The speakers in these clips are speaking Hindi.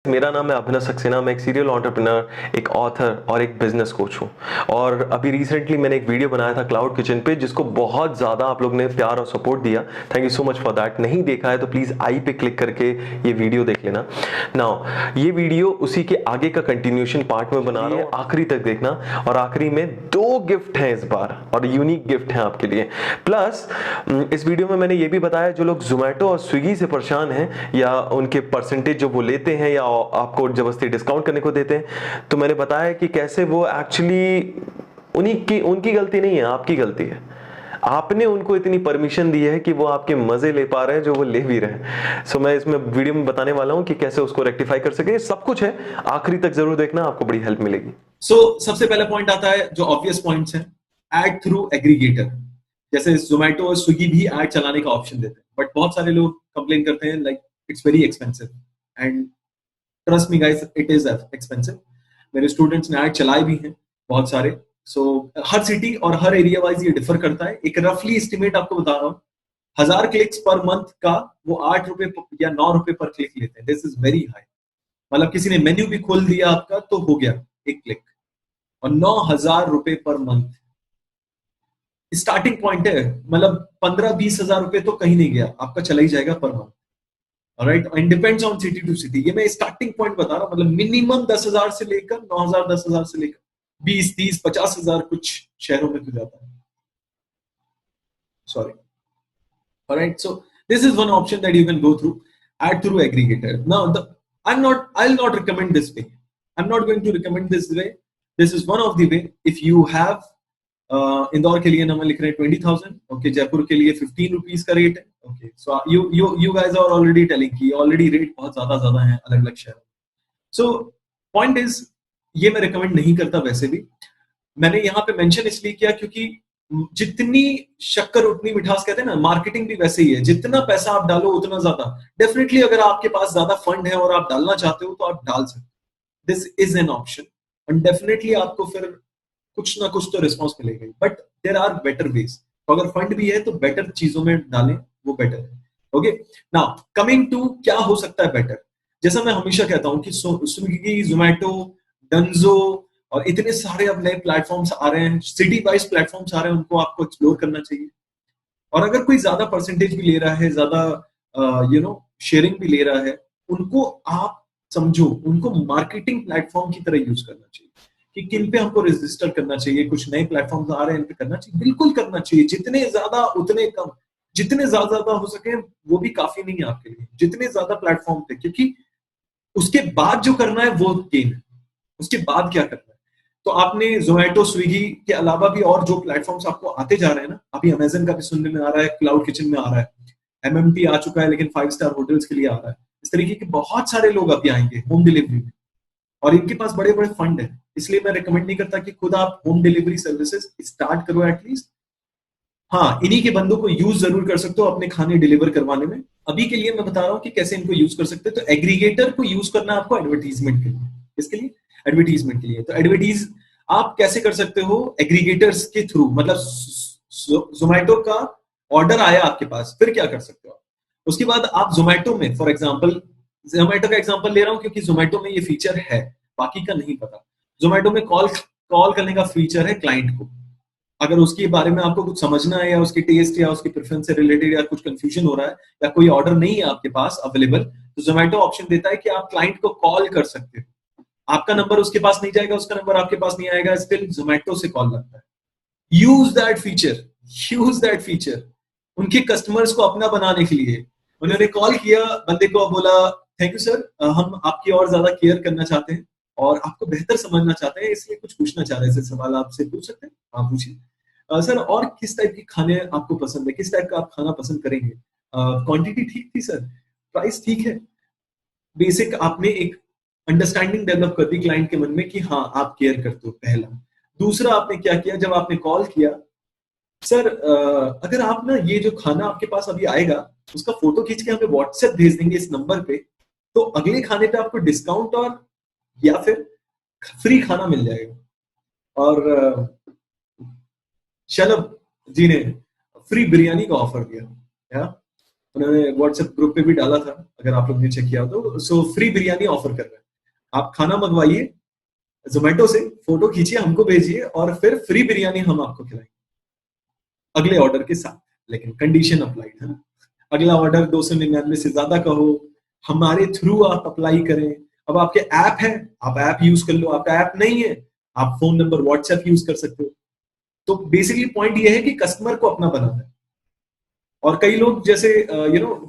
मेरा नाम है अभिनव सक्सेना। मैं एक सीरियल एंटरप्रेन्योर, एक ऑथर और एक बिजनेस कोच हूँ। और अभी रिसेंटली मैंने एक वीडियो बनाया था क्लाउड किचन पे, जिसको बहुत ज़्यादा आप लोग ने प्यार और सपोर्ट दिया। Thank you so much for that. नहीं देखा है तो प्लीज़ आई पे क्लिक करके ये वीडियो देख लेना। नाउ ये वीडियो उसी के आगे का कंटिन्यूशन पार्ट में बना रहा हूँ, आखिरी तक देखना। और आखिरी में 2 गिफ्ट हैं इस बार, और यूनिक गिफ्ट हैं आपके लिए। प्लस इस वीडियो में मैंने ये भी बताया, जो लोग जोमेटो और स्विगी से परेशान हैं, या उनके परसेंटेज जो वो लेते हैं या आपको जबरदस्ती डिस्काउंट करने को देते हैं, तो मैंने बताया कि कैसे वो एक्चुअली उनकी गलती नहीं है, आपकी गलती है। आपने उनको इतनी परमिशन दी है कि वो आपके मजे ले पा रहे हैं, जो वो ले भी रहे हैं। सो मैं इसमें वीडियो में बताने वाला हूं कि कैसे उसको रेक्टिफाई कर सके। सब कुछ है, आखिरी तक जरूर देखना, आपको बड़ी हेल्प मिलेगी। सबसे पहला पॉइंट आता है जो ऑब्वियस पॉइंट्स हैं, ऐड थ्रू एग्रीगेटर। जैसे जोमेटो और स्विगी भी ऐड चलाने का ऑप्शन देते हैं, बट बहुत सारे लोग कंप्लेन करते हैं like it's very expensive. And trust me guys, it is expensive. मेरे स्टूडेंट्स ने ऐड चलाए भी हैं बहुत सारे। हर सिटी और हर एरिया वाइज ये डिफर करता है। एक रफली एस्टिमेट आपको बता रहा हूँ, 1000 क्लिक्स पर मंथ का वो 8 रुपए या 9 रुपए पर क्लिक लेते हैं। This is very high. मतलब किसी ने मेन्यू भी खोल दिया आपका तो हो गया एक क्लिक, और 9,000 रुपए पर मंथ स्टार्टिंग पॉइंट है। मतलब 15-20 हजार रुपए तो कहीं नहीं गया, आपका चला ही जाएगा पर month. Right, and depends on city to city. ये मैं स्टार्टिंग पॉइंट बता रहा हूँ। मतलब मिनिमम 10,000 से लेकर 9,000, 10,000 से लेकर 20, 30, 50 हजार कुछ शहरों में तो जाता है। Sorry. Alright, so this is one option that you can go through, add through aggregator. Now, I'll not recommend this way. I'm not going to recommend this way. This is one of the way. If you have Indore के लिए हम लिख रहे हैं 20,000, ओके, जयपुर के लिए 15 रुपीज का रेट है, okay. So you guys are already telling कि ऑलरेडी रेट बहुत ज्यादा है अलग अलग शहरों। सो पॉइंट इज, ये मैं रिकमेंड नहीं करता वैसे भी। मैंने यहाँ पे मेंशन इसलिए किया क्योंकि जितनी शक्कर उतनी मिठास कहते हैं ना, मार्केटिंग भी वैसे ही है। जितना पैसा आप डालो उतना ज्यादा। डेफिनेटली अगर आपके पास ज्यादा फंड है और आप डालना चाहते हो तो आप डाल सकते हो। This is an option, and definitely आपको फिर कुछ ना कुछ तो रिस्पॉन्स मिलेगा। But there are better ways. तो अगर फंड भी है तो बेटर चीजों में डालें, वो बेटर है। ओके, नाउ कमिंग टू क्या हो सकता है बेटर। जैसा मैं हमेशा कहता हूं कि स्विगी, जोमैटो, डंजो और इतने सारे अब नए प्लेटफॉर्म्स आ रहे हैं, सिटी वाइज प्लेटफॉर्म्स आ रहे हैं, उनको आपको एक्सप्लोर करना चाहिए। और अगर कोई ज्यादा परसेंटेज भी ले रहा है, ज्यादा शेयरिंग भी ले रहा है, उनको आप समझो, उनको मार्केटिंग प्लेटफॉर्म की तरह यूज करना चाहिए कि किन पे हमको रजिस्टर करना चाहिए। कुछ नए प्लेटफॉर्म्स आ रहे हैं, इन पे करना चाहिए, बिल्कुल करना चाहिए। जितने ज्यादा उतने कम, जितने ज्यादा हो सके वो भी काफी नहीं है आपके लिए। जितने ज्यादा प्लेटफॉर्म पे, क्योंकि उसके बाद जो करना है वो गेम है। उसके बाद क्या करना है, तो आपने जोमेटो, स्विगी के अलावा भी और जो प्लेटफॉर्म्स आपको आते जा रहे हैं ना, अभी अमेजन का भी सुनने में आ रहा है, क्लाउड किचन में आ रहा है, एमएमटी आ चुका है लेकिन 5 स्टार होटल्स के लिए आ रहा है। इस तरीके के बहुत सारे लोग अभी आएंगे होम डिलीवरी में, और इनके पास बड़े बड़े फंड है। इसलिए मैं रिकमेंड नहीं करता कि खुद आप होम डिलीवरी सर्विसेज स्टार्ट करो एटलीस्ट। हाँ, इन्हीं के बंदों को यूज जरूर कर सकते हो अपने खाने डिलीवर करवाने में। अभी के लिए मैं बता रहा हूँ कि कैसे इनको यूज कर सकते हो। तो एग्रीगेटर को यूज करना है आपको एडवर्टीजमेंट के लिए। इसके लिए एडवर्टीजमेंट के लिए तो एडवर्टीज आप कैसे कर सकते हो, एग्रीगेटर्स के थ्रू। मतलब जोमेटो का ऑर्डर आया आपके पास, फिर क्या कर सकते हो आप? उसके बाद आप जोमेटो में, फॉर एग्जाम्पल जोमेटो का एग्जाम्पल ले रहा हूँ क्योंकि जोमेटो में ये फीचर है, बाकी का नहीं पता। जोमेटो में कॉल कॉल करने का फीचर है क्लाइंट को। अगर उसके बारे में आपको कुछ समझना है, या उसके टेस्ट या उसकी प्रेफरेंस से रिलेटेड या कुछ कंफ्यूजन हो रहा है, या कोई ऑर्डर नहीं है आपके पास अवेलेबल, तो जोमेटो ऑप्शन देता है कि आप क्लाइंट को कॉल कर सकते हो। आपका नंबर उसके पास नहीं जाएगा, उसका नंबर आपके पास नहीं आएगा, स्टिल जोमेटो से कॉल लगता है। Use that feature, use that feature. उनके कस्टमर्स को अपना बनाने के लिए उन्होंने कॉल किया, बंदे को बोला थैंक यू सर, हम आपकी और ज्यादा केयर करना चाहते हैं और आपको बेहतर समझना चाहते हैं, इसलिए कुछ पूछना चाह रहे हैं। सवाल आपसे पूछ सकते हैं? हाँ, पूछिए। सर, और किस टाइप के खाने आपको पसंद है, किस टाइप का आप खाना पसंद करेंगे? क्वांटिटी ठीक थी सर, प्राइस ठीक है। बेसिक आपने एक अंडरस्टैंडिंग डेवलप कर दी क्लाइंट के मन में कि हाँ आप केयर करते हो, पहला। दूसरा आपने क्या किया, जब आपने कॉल किया, सर अगर आप ना ये जो खाना आपके पास अभी आएगा उसका फोटो खींच के हमें व्हाट्सएप भेज देंगे इस नंबर पे, तो अगले खाने पे आपको डिस्काउंट और या फिर फ्री खाना मिल जाएगा। और शलभ जी ने फ्री बिरयानी का ऑफर दिया। उन्होंने व्हाट्सएप ग्रुप पे भी डाला था, अगर आप लोग ने चेक किया तो। सो फ्री बिरयानी ऑफर कर रहे हैं, आप खाना मंगवाइए जोमेटो से, फोटो खींचिए, हमको भेजिए और फिर फ्री बिरयानी हम आपको खिलाएंगे अगले ऑर्डर के साथ। लेकिन कंडीशन अप्लाइड है ना, अगला ऑर्डर 299 से ज्यादा का हो, हमारे थ्रू आप अप्लाई करें। अब आपके ऐप है, आप ऐप यूज कर लो, आपका ऐप नहीं है, आप फोन नंबर व्हाट्सएप यूज कर सकते हो। तो बेसिकली पॉइंट ये है कि कस्टमर को अपना बनाना है। और कई लोग जैसे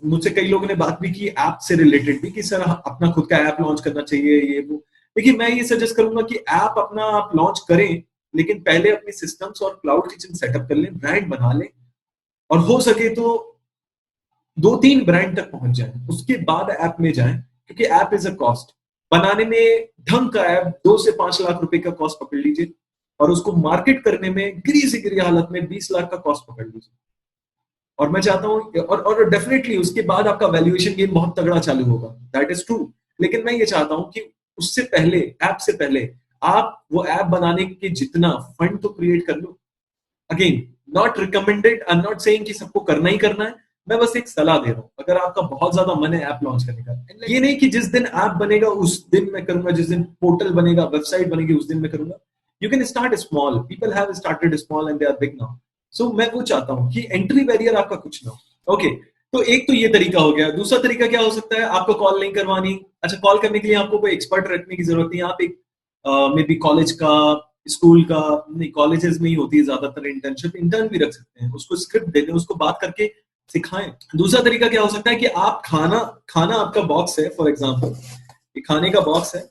मुझसे कई लोगों ने बात भी की ऐप से रिलेटेड भी कि सर अपना खुद का ऐप लॉन्च करना चाहिए ये वो। देखिए मैं ये सजेस्ट करूंगा कि ऐप अपना आप लॉन्च करें, लेकिन पहले अपने सिस्टम्स और क्लाउड किचन सेटअप कर लें, ब्रांड बना लें, और हो सके तो 2-3 ब्रांड तक पहुंच जाए, उसके बाद ऐप में जाएं। क्योंकि ऐप इज अ कॉस्ट बनाने में, ढंग का ऐप 2 से 5 लाख रुपए का कॉस्ट पकड़ लीजिए, और उसको मार्केट करने में गिरी से गिरी हालत में 20 लाख का कॉस्ट पकड़ लीजिए। और मैं चाहता हूं, और डेफिनेटली उसके बाद आपका वैल्यूएशन गेम बहुत तगड़ा चालू होगा, दैट इज ट्रू। लेकिन मैं ये चाहता हूं कि उससे पहले, ऐप से पहले, आप वो ऐप बनाने के जितना फंड तो क्रिएट कर लो। Again not recommended, I am not saying कि सबको करना ही करना है, मैं बस एक सलाह दे रहा हूं। अगर आपका बहुत ज्यादा मन है ऐप लॉन्च करने का, ये नहीं कि जिस दिन ऐप बनेगा उस दिन मैं करूंगा, जिस दिन पोर्टल बनेगा, वेबसाइट बनेगी उस दिन मैं करूंगा। You can start small, people have started small and they are big now. So मैं वो चाहता हूं कि एंट्री बैरियर आपका कुछ ना हो। ओके, तो एक तो ये तरीका हो गया। दूसरा तरीका क्या हो सकता है, आपको कॉल नहीं करवानी। अच्छा, कॉल करने के लिए आपको कोई एक्सपर्ट रखने की जरूरत नहीं है, आप एक मे बी कॉलेज का, स्कूल का, नहीं कॉलेजेस में ही होती है ज्यादातर इंटर्नशिप, इंटर्न भी रख सकते हैं, उसको स्क्रिप्ट दे दें, उसको बात करके सिखाएं। दूसरा तरीका क्या हो सकता है कि आप खाना खाना आपका बॉक्स है, फॉर एग्जांपल ये खाने का बॉक्स है,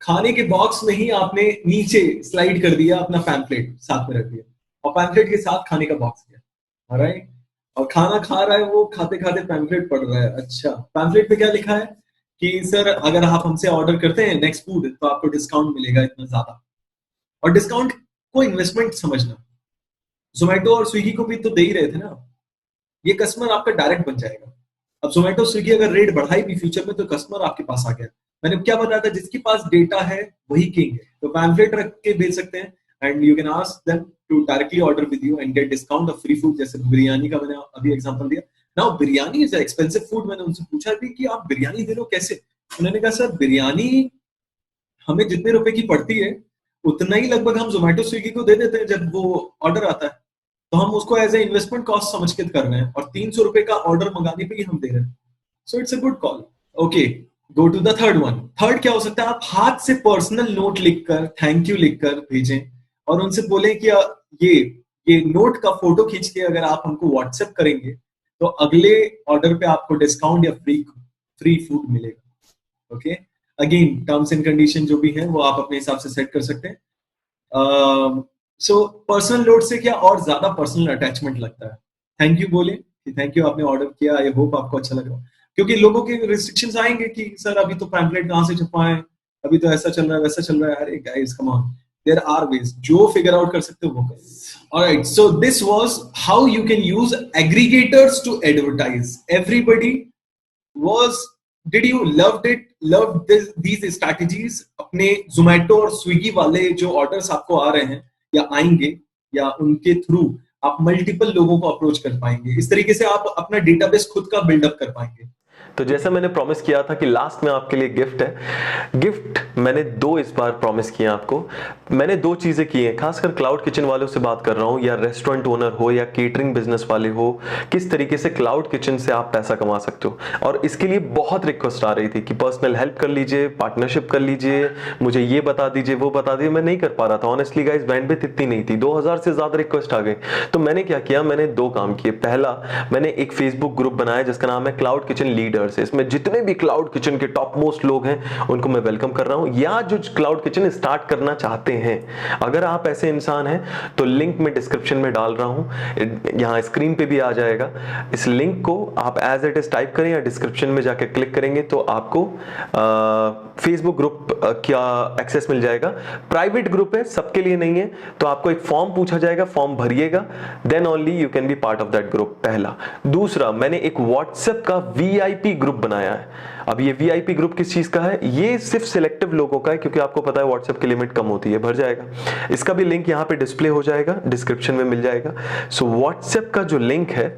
खाने के बॉक्स में ही आपने नीचे स्लाइड कर दिया अपना पैम्पलेट, साथ में रख दिया, और पैम्पलेट के साथ खाने का बॉक्स दिया, राइट। और खाना खा रहा है वो, खाते खाते पैम्पलेट पढ़ रहा है। अच्छा, पैम्पलेट पे क्या लिखा है कि सर अगर आप हमसे ऑर्डर करते हैं नेक्स्ट फूड तो आपको डिस्काउंट मिलेगा इतना ज्यादा। और डिस्काउंट को इन्वेस्टमेंट समझना, जोमेटो और स्विगी को भी तो दे ही रहे थे ना, ये कस्टमर आपका डायरेक्ट बन जाएगा। अब जोमेटो स्विगी अगर रेट बढ़ाई भी फ्यूचर में तो कस्टमर आपके पास आ गया। मैंने क्या बताया था, जिसके पास डेटा है वही किंग है। तो पैम्फलेट रख के भेज सकते हैं and you can ask them to directly order with you and get discount of free food. जैसे बिरयानी का मैंने अभी एग्जांपल दिया। Now biryani is expensive food. मैंने उनसे पूछा भी कि आप बिरयानी दे रहे हो कैसे। उन्होंने कहा सर बिरयानी हमें जितने रुपए की पड़ती है उतना ही लगभग हम जोमेटो स्विगी को दे देते हैं जब वो ऑर्डर आता है, तो हम उसको एज ए इन्वेस्टमेंट कॉस्ट समझ के कर रहे हैं, और 300 रुपए का ऑर्डर मंगाने पे ही हम दे रहे हैं। So it's a good call. Okay, go to the third one. Third क्या हो सकता है, आप हाथ से पर्सनल नोट लिखकर, थैंक यू लिखकर भेजें, और उनसे बोलें कि ये ये नोट का फोटो खींच के अगर आप हमको व्हाट्सएप करेंगे तो अगले ऑर्डर पे आपको डिस्काउंट या फ्री फ्री फूड मिलेगा। Okay, again terms and condition जो भी है वो आप अपने हिसाब से सेट कर सकते हैं। सो पर्सनल नोट से क्या और ज्यादा पर्सनल अटैचमेंट लगता है। थैंक यू बोले कि थैंक यू आपने ऑर्डर किया, आई होप आपको अच्छा लगा। क्योंकि लोगों के रिस्ट्रिक्शंस आएंगे कि सर अभी तो पैम्पलेट कहाँ से छपवाएं, अभी तो ऐसा चल रहा है वैसा चल रहा है। अरे guys come on, there are ways, जो फिगर आउट कर सकते हो वो करें। Alright, so this was how you can use aggregators to advertise. Everybody was, did you loved it, loved these strategies? अपने जोमेटो और स्विगी वाले जो ऑर्डर्स आपको आ रहे हैं या आएंगे, या उनके थ्रू आप मल्टीपल लोगों को अप्रोच कर पाएंगे। इस तरीके से आप अपना डेटाबेस खुद का बिल्डअप कर पाएंगे। तो जैसा मैंने प्रॉमिस किया था कि लास्ट में आपके लिए गिफ्ट है, गिफ्ट मैंने 2 इस बार प्रॉमिस किए आपको। मैंने 2 चीजें की हैं, खासकर क्लाउड किचन वालों से बात कर रहा हूं, या रेस्टोरेंट ओनर हो या केटरिंग बिजनेस वाले हो, किस तरीके से क्लाउड किचन से आप पैसा कमा सकते हो। और इसके लिए बहुत रिक्वेस्ट आ रही थी कि पर्सनल हेल्प कर लीजिए, पार्टनरशिप कर लीजिए, मुझे ये बता दीजिए वो बता दीजिए। मैं नहीं कर पा रहा था ऑनेस्टली गाइस, बैंडविड्थ इतनी नहीं थी, 2000 से ज्यादा रिक्वेस्ट आ गई। तो मैंने क्या किया, मैंने 2 काम किए। पहला, मैंने एक फेसबुक ग्रुप बनाया जिसका नाम है क्लाउड किचन लीडर्स। इसमें जितने भी क्लाउड किचन के टॉप मोस्ट लोग हैं उनको मैं वेलकम कर रहा हूं, या जो क्लाउड किचन स्टार्ट करना चाहते हैं। अगर आप ऐसे इंसान हैं तो लिंक मैं डिस्क्रिप्शन में डाल रहा हूं, यहां स्क्रीन पे भी आ जाएगा। इस लिंक को आप एज इट इज टाइप करें या डिस्क्रिप्शन में जाकर क्लिक करेंगे तो आपको फेसबुक ग्रुप का एक्सेस मिल जाएगा। प्राइवेट ग्रुप है, सबके लिए नहीं है। तो आपको एक फॉर्म पूछा जाएगा, फॉर्म भरिएगा, then only you can be part of that group. पहला। दूसरा, मैंने एक व्हाट्सएप का वीआईपी ग्रुप बनाया है। अब ये वीआईपी ग्रुप किस चीज का है, ये सिर्फ सिलेक्टिव लोगों का है, क्योंकि आपको पता है व्हाट्सएप की लिमिट कम होती है, भर जाएगा। इसका भी लिंक यहाँ पे डिस्प्ले हो जाएगा, डिस्क्रिप्शन में मिल जाएगा। सो व्हाट्सएप का जो लिंक है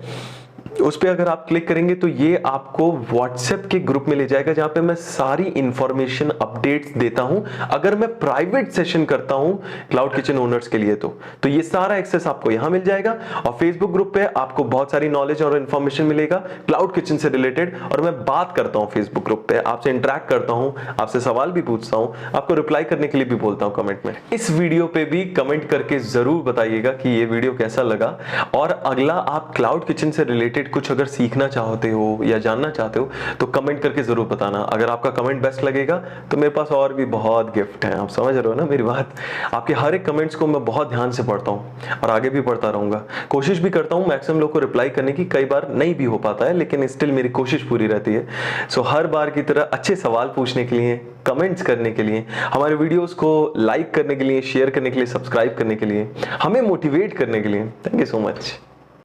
उस पर अगर आप क्लिक करेंगे तो ये आपको व्हाट्सएप के ग्रुप में ले जाएगा जहां पे मैं सारी इंफॉर्मेशन अपडेट्स देता हूं अगर मैं प्राइवेट सेशन करता हूं क्लाउड किचन ओनर्स के लिए। तो ये सारा एक्सेस आपको यहां मिल जाएगा। और फेसबुक ग्रुप पे आपको बहुत सारी नॉलेज और इंफॉर्मेशन मिलेगा क्लाउड किचन से रिलेटेड, और मैं बात करता हूं फेसबुक ग्रुप पे, आपसे इंटरेक्ट करता हूं, आपसे सवाल भी पूछता हूं, आपको रिप्लाई करने के लिए भी बोलता हूं कमेंट में। इस वीडियो पे भी कमेंट करके जरूर बताइएगा कि ये वीडियो कैसा लगा। और अगला आप क्लाउड किचन से रिलेटेड कुछ अगर सीखना चाहते हो या जानना चाहते हो तो कमेंट करके जरूर बताना। अगर आपका कमेंट बेस्ट लगेगा तो मेरे पास और भी बहुत गिफ्ट हैं। आप समझ रहे हो ना मेरी बात। आपके हर एक कमेंट्स को मैं बहुत ध्यान से पढ़ता हूं और आगे भी पढ़ता रहूंगा। कोशिश भी करता हूं मैक्सिमम लोग को रिप्लाई करने की, कई बार नहीं भी हो पाता है लेकिन स्टिल मेरी कोशिश पूरी रहती है। सो हर बार की तरह अच्छे सवाल पूछने के लिए, कमेंट्स करने के लिए, हमारे वीडियोस को लाइक करने के लिए, शेयर करने के लिए, सब्सक्राइब करने के लिए, हमें मोटिवेट करने के लिए, थैंक यू सो मच।